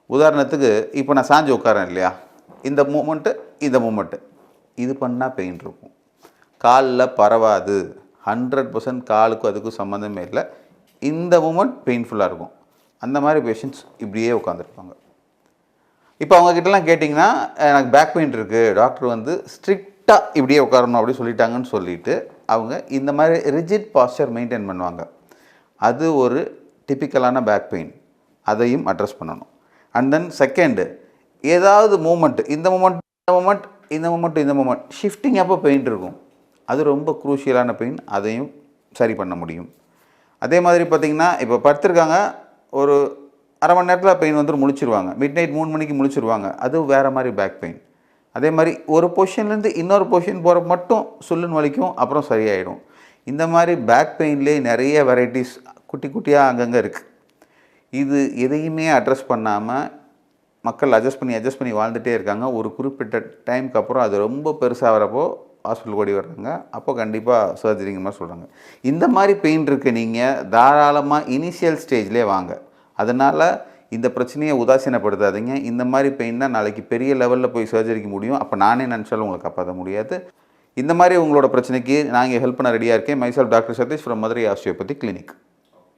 உதாரணத்துக்கு இப்போ நான் சாஞ்சு உட்காரேன் இல்லையா, இந்த மூமெண்ட்டு இது பண்ணால் பெயின் இருக்கும். காலில் பரவாது, 100% காலுக்கும் அதுக்கும் சம்மந்தமே இல்லை, இந்த மூமெண்ட் பெயின்ஃபுல்லாக இருக்கும். அந்த மாதிரி பேஷண்ட்ஸ் இப்படியே உட்காந்துருப்பாங்க. இப்போ அவங்கக்கிட்டலாம் கேட்டிங்கன்னா எனக்கு பேக் பெயின் இருக்குது, டாக்டர் வந்து ஸ்ட்ரிக்டாக இப்படியே உட்காரணும் அப்படி சொல்லிட்டாங்கன்னு சொல்லிவிட்டு அவங்க இந்த மாதிரி ரிஜிட் பாஸ்டர் மெயின்டைன் பண்ணுவாங்க. அது ஒரு டிப்பிக்கலான பேக் பெயின். அதையும் அட்ரஸ் பண்ணணும். அண்ட் தென் செகண்டு, ஏதாவது மூமெண்ட் இந்த மூமெண்ட் ஷிஃப்டிங் அப்போ பெயின் இருக்கும். அது ரொம்ப குரூஷியலான பெயின். அதையும் சரி பண்ண முடியும். அதே மாதிரி பார்த்திங்கன்னா இப்போ படுத்திருக்காங்க, ஒரு அரை மணி நேரத்தில் பெயின் வந்து முழிச்சிருவாங்க. மிட் நைட் 3 மணிக்கு முழிச்சிருவாங்க. அது வேறு மாதிரி பேக் பெயின். அதே மாதிரி ஒரு பொசிஷன்லேருந்து இன்னொரு பொசிஷன் போகிற மட்டும் சொல்லுன்னு வலிக்கும், அப்புறம் சரியாயிடும். இந்த மாதிரி பேக் பெயின்லேயே நிறைய வெரைட்டிஸ் குட்டி குட்டியாக அங்கங்கே இருக்குது. இது எதையுமே அட்ரஸ் பண்ணாமல் மக்கள் அட்ஜஸ்ட் பண்ணி வாழ்ந்துகிட்டே இருக்காங்க. ஒரு குறிப்பிட்ட டைமுக்கு அப்புறம் அது ரொம்ப பெருசாகிறப்போ ஹாஸ்பிட்டல் ஓடி வர்றாங்க. அப்போ கண்டிப்பாக சர்ஜரிங்கிற மாதிரி சொல்கிறாங்க. இந்த மாதிரி பெயின் இருக்குது, நீங்கள் தாராளமாக இனிஷியல் ஸ்டேஜ்லேயே வாங்க. அதனால் இந்த பிரச்சனையை உதாசீனப்படுத்தாதீங்க. இந்த மாதிரி பெயின்னா நாளைக்கு பெரிய லெவலில் போய் சர்ஜரிக்கு முடியும். அப்போ நானே நினச்சாலும் உங்களை காப்பாற்ற முடியாது. இந்த மாதிரி உங்களோட பிரச்சனைக்கு நான் இங்கே ஹெல்ப் பண்ண ரெடியாக இருக்கேன். Myself doctor Satish from Madurai osteopathy clinic.